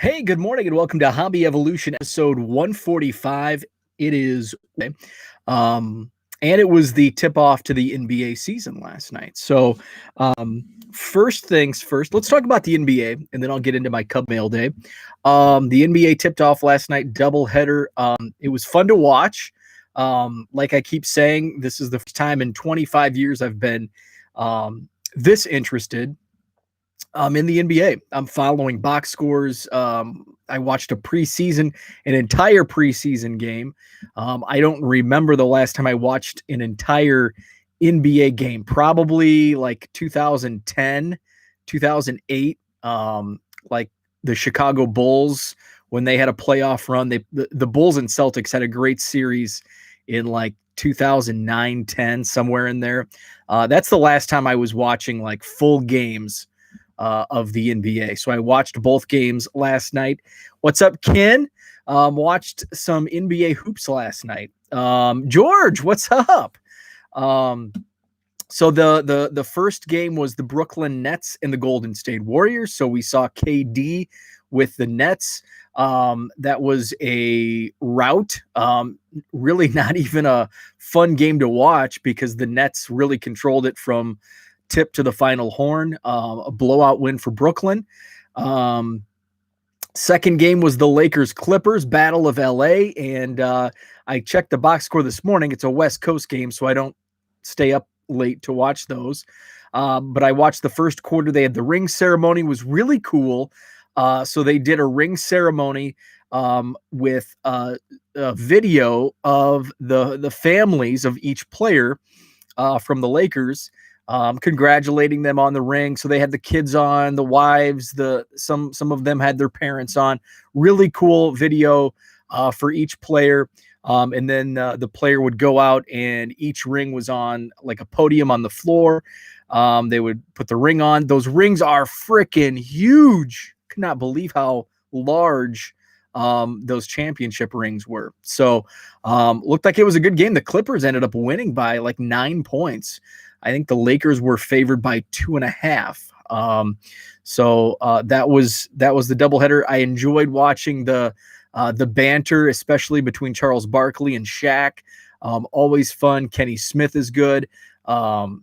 Hey, good morning and welcome to Hobby Evolution episode 145. It is um and it was the tip off to the NBA season last night. So, first things first, let's talk about the NBA and then I'll get into my Cub Mail Day. The NBA tipped off last night, doubleheader. It was fun to watch. Like I keep saying, this is the first time in 25 years I've been this interested in the NBA. I'm following box scores. I watched an entire preseason game. I don't remember the last time I watched an entire NBA game, probably like 2010, 2008, like the Chicago Bulls when they had a playoff run. The Bulls and Celtics had a great series in like 2009, 10, somewhere in there. That's the last time I was watching like full games of the NBA. So I watched both games last night. What's up, Ken? Watched some NBA hoops last night. George, what's up? So the first game was the Brooklyn Nets and the Golden State Warriors. So we saw KD with the Nets. That was a rout. Really not even a fun game to watch because the Nets really controlled it from tip to the final horn. A blowout win for Brooklyn. Second game was the Lakers Clippers Battle of LA, and I checked the box score this morning. It's a West Coast game, so I don't stay up late to watch those. But I watched the first quarter. They had the ring ceremony, was really cool. So they did a ring ceremony with a video of the families of each player from the Lakers, congratulating them on the ring. So they had the kids on, the wives, some of them had their parents on. Really cool video for each player. And then the player would go out and each ring was on like a podium on the floor. They would put the ring on. Those rings are freaking huge. Could not believe how large those championship rings were. So looked like it was a good game. The Clippers ended up winning by like 9 points. I think the Lakers were favored by 2.5. So that was the doubleheader. I enjoyed watching the banter, especially between Charles Barkley and Shaq. Always fun. Kenny Smith is good.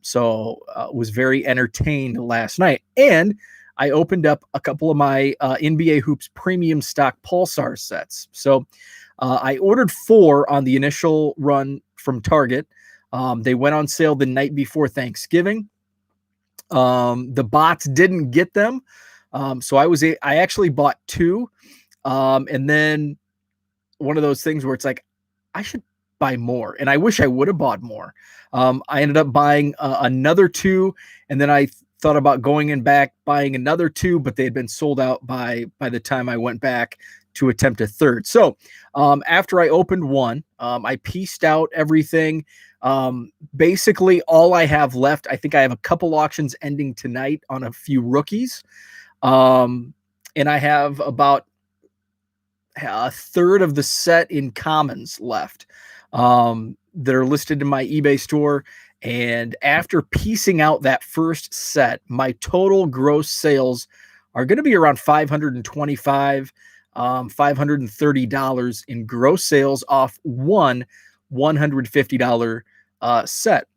So was very entertained last night. And I opened up a couple of my NBA Hoops premium stock Pulsar sets. So I ordered 4 on the initial run from Target. They went on sale the night before Thanksgiving. The bots didn't get them. So I actually bought 2. And then one of those things where it's like, I should buy more. And I wish I would have bought more. I ended up buying another 2. And then I thought about going in back, buying another 2, but they had been sold out by the time I went back to attempt a third. So after I opened one, I pieced out everything. Basically all I have left, I think I have a couple auctions ending tonight on a few rookies. And I have about a third of the set in commons left that are listed in my eBay store. And after piecing out that first set, my total gross sales are going to be around $525, $530 in gross sales off one $150 set.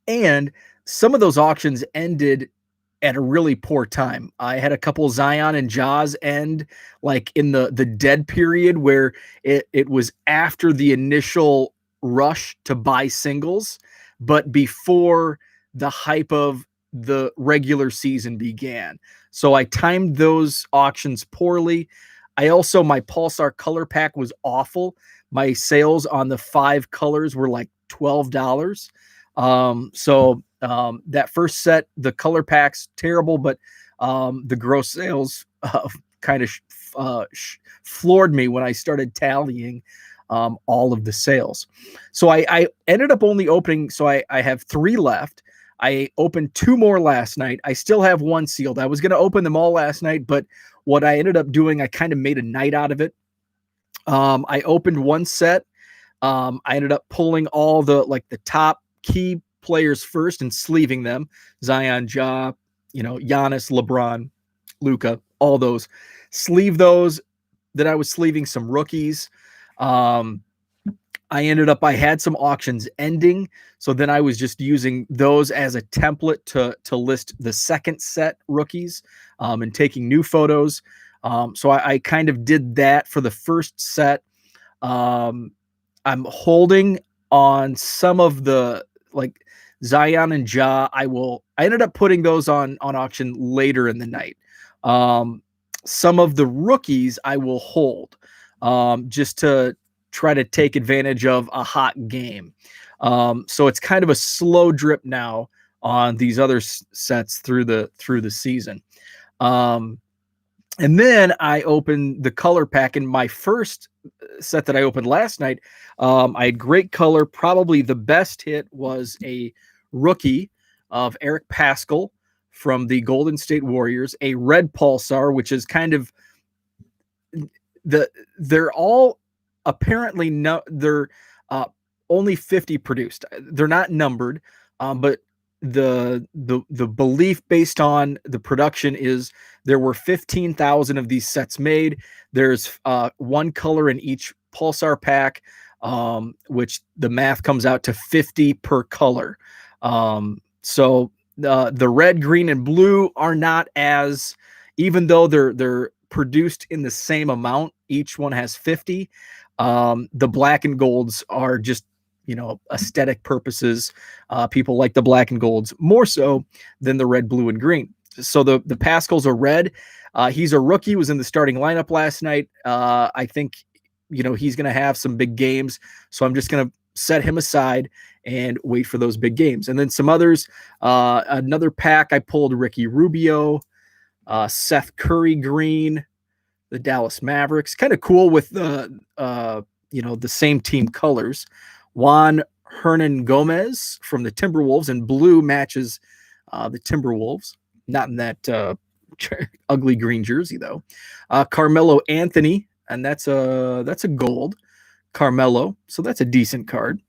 And some of those auctions ended at a really poor time. I had a couple Zion and Jaws end like in the dead period where it was after the initial rush to buy singles, but before the hype of the regular season began. So I timed those auctions poorly. My Pulsar color pack was awful. My sales on the 5 colors were like $12. That first set, the color pack's terrible, but the gross sales kind of floored me when I started tallying all of the sales. So I ended up only opening, so I have 3 left. I opened 2 more last night. I still have 1 sealed. I was going to open them all last night, but what I ended up doing, I kind of made a night out of it. I opened 1 set. I ended up pulling all the top key players first and sleeving them. Zion, Ja, Giannis, LeBron, Luka. all those. Sleeve those. Then I was sleeving some rookies. I had some auctions ending. So then I was just using those as a template to list the second set rookies and taking new photos. So I kind of did that for the first set. I'm holding on some of the like Zion and Ja. I ended up putting those on auction later in the night. Some of the rookies I will hold just to try to take advantage of a hot game. So it's kind of a slow drip now on these other sets through the season. And then I opened the color pack in my first set that I opened last night. I had great color. Probably the best hit was a rookie of Eric Paschall from the Golden State Warriors, a red pulsar, which is kind of they're all apparently they're only 50 produced. They're not numbered, but the belief based on the production is there were 15,000 of these sets made. There's one color in each pulsar pack, which the math comes out to 50 per color. So the red, green, and blue are not as, even though they're produced in the same amount, each one has 50. The black and golds are just, aesthetic purposes. People like the black and golds more so than the red, blue, and green. So the Paschall's are red. He's a rookie, was in the starting lineup last night. I think, he's going to have some big games. So I'm just going to set him aside and wait for those big games. And then some others, another pack, I pulled Ricky Rubio, Seth Curry green, the Dallas Mavericks. Kind of cool with the same team colors. Juan Hernan Gomez from the Timberwolves, and blue matches the Timberwolves. Not in that ugly green jersey though. Carmelo Anthony, and that's a gold Carmelo, so that's a decent card.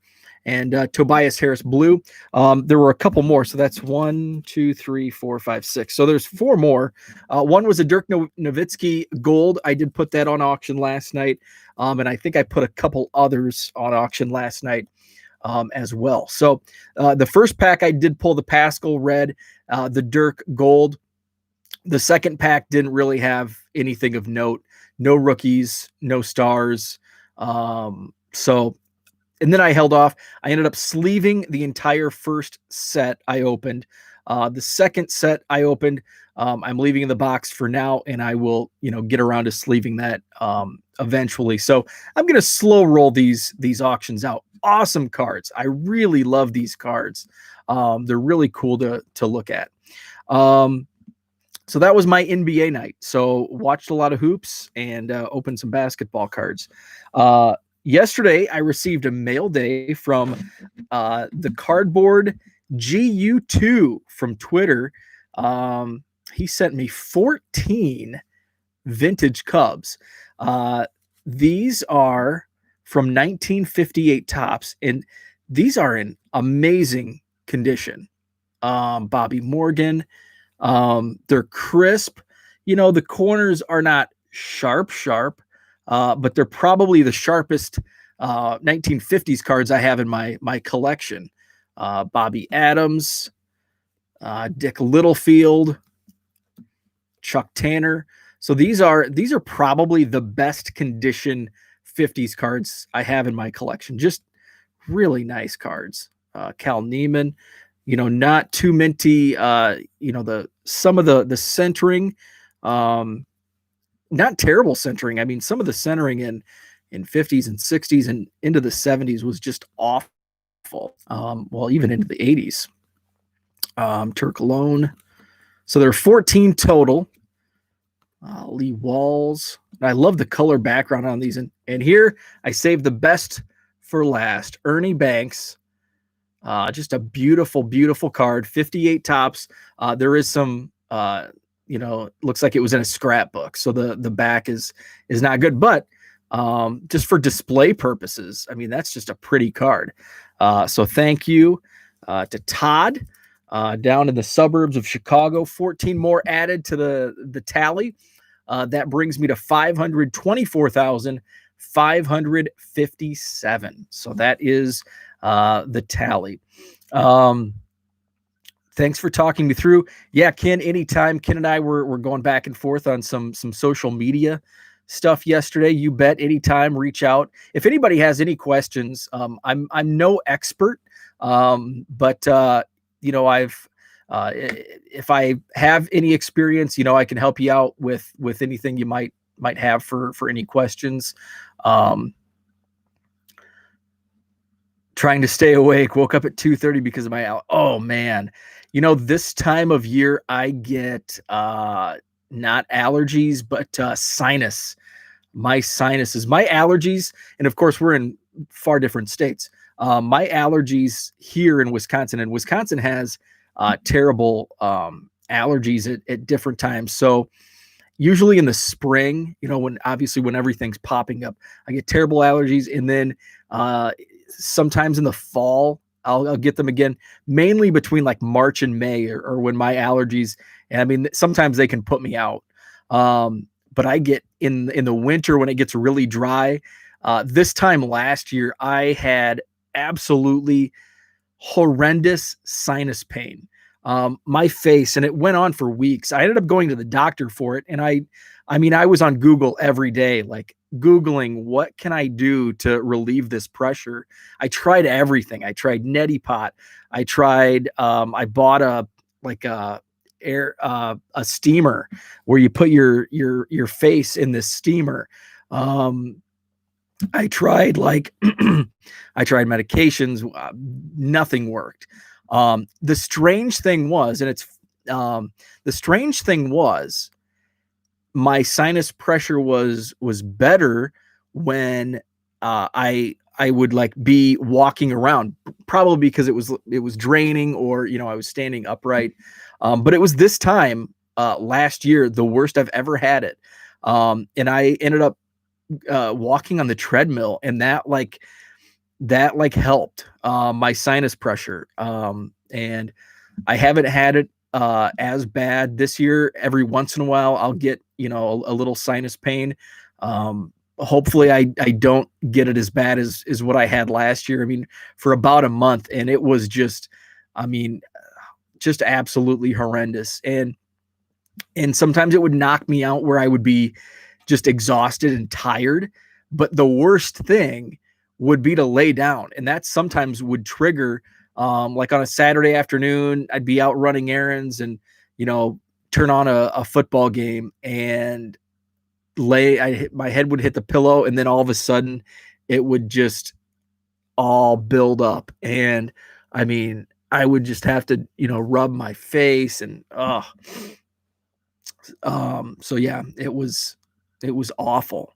And Tobias Harris blue. There were a couple more, so that's 1, 2, 3, 4, 5, 6. So there's 4 more. One was a Dirk Nowitzki gold. I did put that on auction last night, and I think I put a couple others on auction last night as well. So the first pack I did pull the Paschall red, the Dirk gold. The second pack didn't really have anything of note. No rookies, no stars. And then I held off. I ended up sleeving the entire first set I opened. The second set I opened, I'm leaving in the box for now, and I will, get around to sleeving that eventually. So I'm going to slow roll these auctions out. Awesome cards. I really love these cards. They're really cool to look at. So that was my NBA night. So watched a lot of hoops and opened some basketball cards. Yesterday, I received a Mailday from the Cardboard GU2 from Twitter. He sent me 14 vintage Cubs. These are from 1958 tops, and these are in amazing condition. Bobby Morgan. They're crisp. The corners are not sharp, but they're probably the sharpest 1950s cards I have in my collection. Bobby Adams, Dick Littlefield, Chuck Tanner. So these are probably the best condition 50s cards I have in my collection. Just really nice cards. Cal Neiman, not too minty. Some of the centering, not terrible centering. I mean, some of the centering in 50s and 60s and into the 70s was just awful. Well, even into the 80s. Turk Alone. So there are 14 total. Lee Walls. I love the color background on these. And here I saved the best for last. Ernie Banks. Just a beautiful, beautiful card. 58 tops. There is some, looks like it was in a scrapbook. So the back is not good, but just for display purposes, I mean, that's just a pretty card. So thank you to Todd down in the suburbs of Chicago. 14 more added to the tally. That brings me to 524,557. So that is the tally. Thanks for talking me through. Yeah, Ken, anytime. Ken and I were going back and forth on some social media stuff yesterday. You bet. Anytime, reach out. If anybody has any questions, I'm no expert, but I've if I have any experience, I can help you out with anything you might have for any questions. Trying to stay awake. Woke up at 2:30 because of my oh man. This time of year I get not allergies, but sinus. My sinuses, my allergies, and of course we're in far different states. My allergies here in Wisconsin, and Wisconsin has terrible allergies at different times. So usually in the spring, when everything's popping up, I get terrible allergies, and then sometimes in the fall I'll get them again, mainly between like March and May, or when my allergies, and I mean sometimes they can put me out. But I get in the winter when it gets really dry. This time last year I had absolutely horrendous sinus pain. My face, and it went on for weeks. I ended up going to the doctor for it, and I was on Google every day, like Googling what can I do to relieve this pressure. I tried everything. I tried neti pot. I bought a steamer where you put your face in this steamer. I tried I tried medications. Nothing worked. The strange thing was, my sinus pressure was better when I would be walking around, probably because it was draining, or I was standing upright. But it was this time last year the worst I've ever had it. And I ended up walking on the treadmill, and that helped my sinus pressure. And I haven't had it as bad this year. Every once in a while I'll get a little sinus pain. Hopefully I don't get it as bad as what I had last year. I mean, for about a month, and it was just absolutely horrendous. And sometimes it would knock me out where I would be just exhausted and tired. But the worst thing would be to lay down, and that sometimes would trigger, like on a Saturday afternoon, I'd be out running errands, and turn on a football game, and my head would hit the pillow, and then all of a sudden it would just all build up, and I mean I would just have to rub my face, and so yeah, it was awful.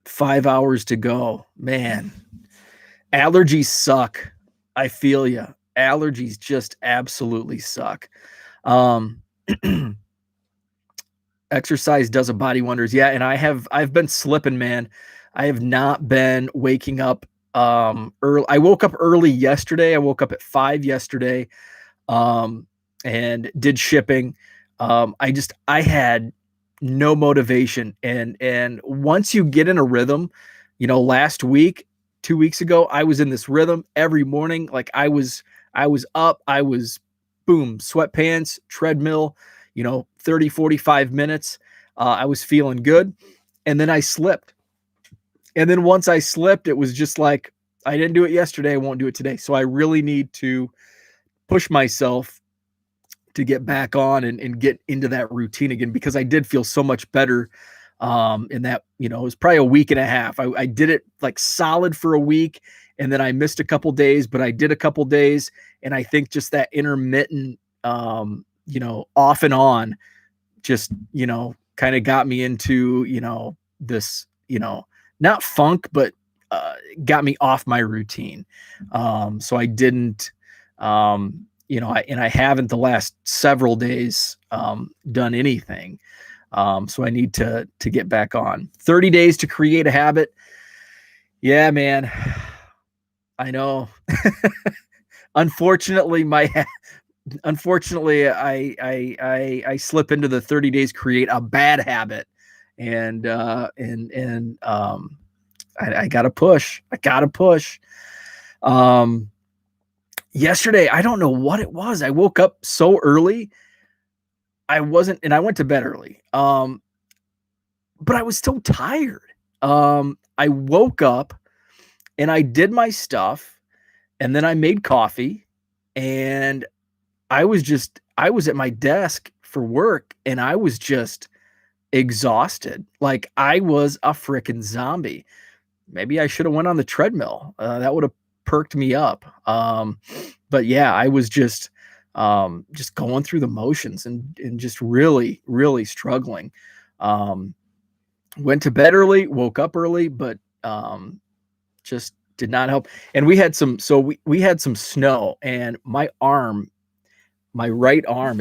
5 hours to go, man. Allergies suck. I feel you. Allergies just absolutely suck. Exercise does a body wonders. Yeah, and I've been slipping, man. I have not been waking up early. I woke up early yesterday. I woke up at 5 yesterday, and did shipping. I had no motivation, and once you get in a rhythm, last week, 2 weeks ago, I was in this rhythm every morning. Like I was up, I was boom, sweatpants, treadmill, 30, 45 minutes. I was feeling good. And then I slipped. And then once I slipped, it was just like, I didn't do it yesterday, I won't do it today. So I really need to push myself to get back on and get into that routine again, because I did feel so much better. In that, it was probably a week and a half. I did it like solid for a week, and then I missed a couple days, but I did a couple days. And I think just that intermittent, off and on, just, kind of got me into, this, not funk, but got me off my routine. So I didn't, I haven't the last several days done anything. So I need to get back on. 30 days to create a habit. Yeah, man. I know. Unfortunately, unfortunately, I slip into the 30 days create a bad habit, and I gotta push. I gotta push. Um, Yesterday, I don't know what it was. I woke up so early. And I went to bed early. But I was still tired. I woke up and I did my stuff, and then I made coffee, and I was at my desk for work, and I was just exhausted. Like I was a freaking zombie. Maybe I should have went on the treadmill. That would have perked me up. But yeah, I was just going through the motions and just really, really struggling. Um, Went to bed early, woke up early, but just did not help. And we had some snow, and my right arm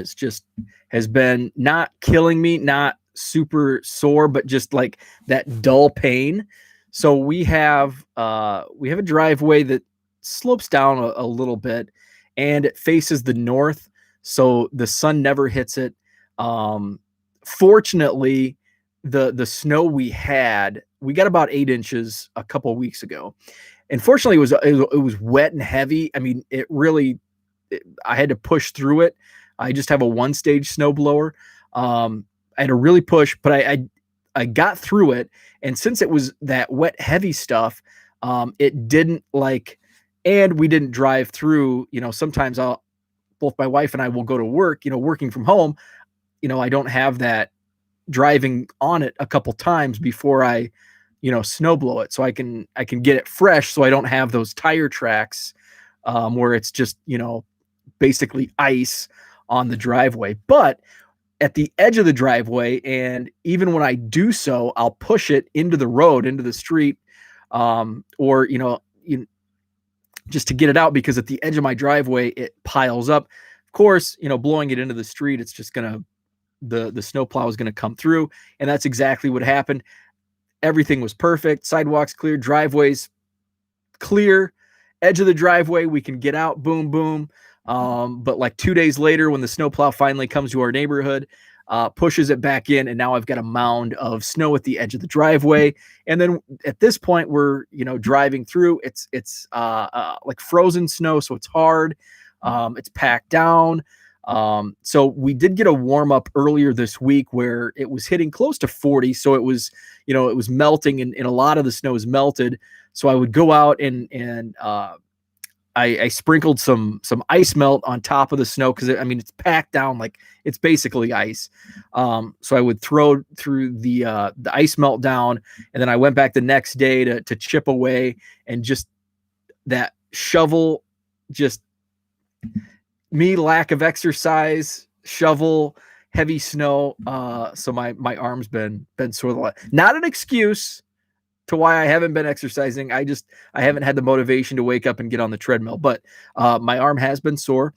has been not killing me, not super sore, but just like that dull pain. So we have a driveway that slopes down a little bit, and it faces the north, so the sun never hits it. Fortunately, the snow we got about 8 inches a couple of weeks ago, and fortunately it was wet and heavy. I mean, I had to push through it. I just have a one stage snow blower. I had to really push, but I got through it. And since it was that wet, heavy stuff, it didn't and we didn't drive through. Sometimes both my wife and I will go to work, working from home. I don't have that driving on it a couple times before I, snow blow it. So I can get it fresh. So I don't have those tire tracks, where it's just, basically ice on the driveway. But at the edge of the driveway, and even when I do so, I'll push it into the road, into the street, or just to get it out, because at the edge of my driveway it piles up. Of course, blowing it into the street, it's just the snowplow is gonna come through, and that's exactly what happened. Everything was perfect. Sidewalks clear, driveways clear, edge of the driveway, we can get out, boom, boom. But like 2 days later, when the snowplow finally comes to our neighborhood, pushes it back in, and now I've got a mound of snow at the edge of the driveway. And then at this point, we're driving through. It's like frozen snow, so it's hard. It's packed down. So we did get a warm up earlier this week where it was hitting close to 40. So it was melting, and a lot of the snow is melted. So I would go out and I sprinkled some ice melt on top of the snow, because it's packed down like it's basically ice. So I would throw through the ice melt down, and then I went back the next day to chip away, and just that shovel, just me, lack of exercise, shovel, heavy snow. So my arm's been sore. Not an excuse to why I haven't been exercising. I haven't had the motivation to wake up and get on the treadmill, but my arm has been sore,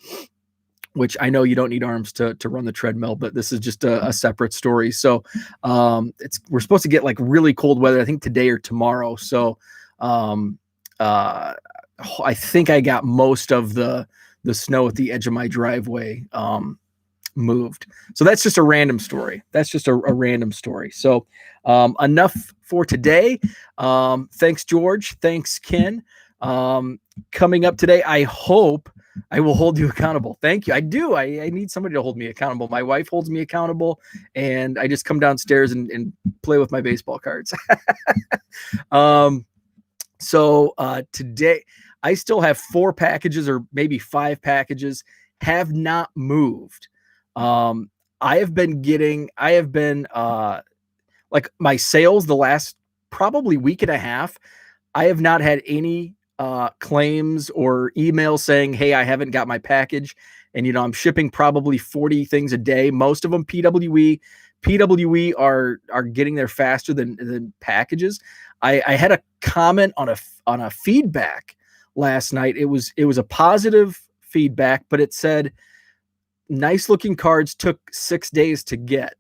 which I know you don't need arms to run the treadmill, but this is just a separate story. So we're supposed to get like really cold weather, I think today or tomorrow. So I think I got most of the snow at the edge of my driveway moved. So that's just a random story. So enough for today. Thanks, George. Thanks, Ken. Coming up today, I hope I will hold you accountable. Thank you. I do. I need somebody to hold me accountable. My wife holds me accountable, and I just come downstairs and play with my baseball cards. So today I still have 4 packages, or maybe 5 packages, have not moved. I have been like my sales the last probably week and a half. I have not had any claims or emails saying, hey, I haven't got my package. And, I'm shipping probably 40 things a day, most of them PWE. PWE are getting there faster than packages. I had a comment on a feedback last night. It was a positive feedback, but it said, nice looking cards, took 6 days to get.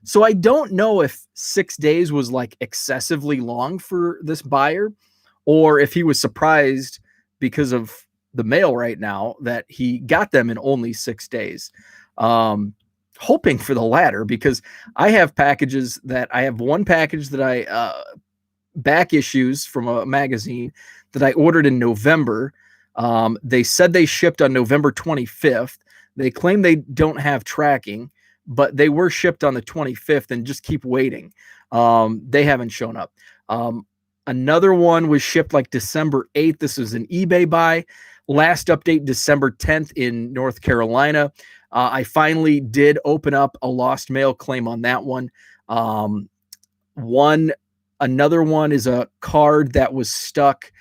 So I don't know if 6 days was like excessively long for this buyer, or if he was surprised because of the mail right now that he got them in only 6 days. Hoping for the latter, because I have packages that I have one package that I back issues from a magazine that I ordered in November. They said they shipped on November 25th. They claim they don't have tracking, but they were shipped on the 25th and just keep waiting. They haven't shown up. Another one was shipped like December 8th. This was an eBay buy. Last update, December 10th in North Carolina. I finally did open up a lost mail claim on that one. Another one is a card that was stuck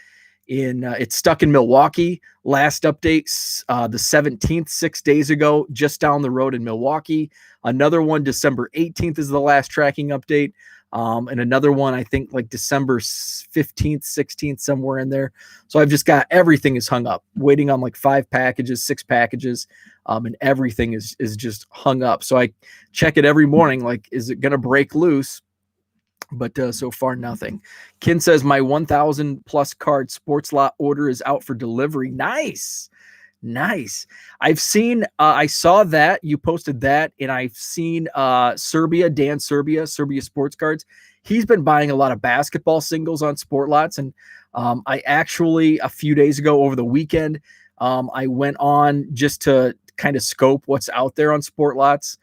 in it's stuck in Milwaukee. Last update, the 17th, 6 days ago, just down the road in Milwaukee. Another one, December 18th is the last tracking update. And another one, I think like December 15th, 16th, somewhere in there. So I've just got everything is hung up, waiting on like 5 packages, 6 packages, and everything is just hung up. So I check it every morning, like, is it going to break loose? But so far, nothing. Ken says, my 1,000 plus card sports lot order is out for delivery. Nice. I've seen, I saw that you posted that, and I've seen Dan Serbia Sports Cards. He's been buying a lot of basketball singles on sport lots. And I actually, a few days ago over the weekend, I went on just to kind of scope what's out there on sport lots.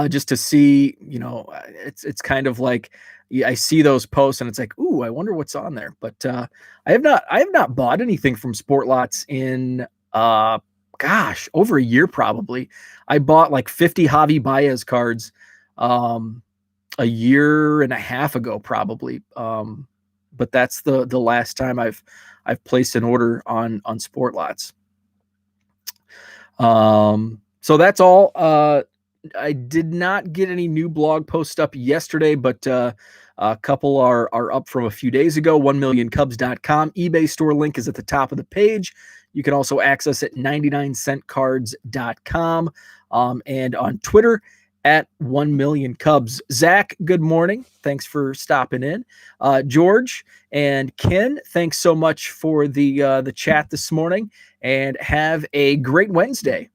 Just to see, it's kind of like, I see those posts and it's like, ooh, I wonder what's on there. But I have not bought anything from sport lots in over a year probably. I bought like 50 Javi Baez cards a year and a half ago probably. But that's the last time I've placed an order on sport lots. So that's all. I did not get any new blog posts up yesterday, but a couple are up from a few days ago. 1millioncubs.com eBay store link is at the top of the page. You can also access it 99centcards.com and on Twitter at 1millioncubs. Zach, good morning. Thanks for stopping in. George and Ken, thanks so much for the chat this morning, and have a great Wednesday.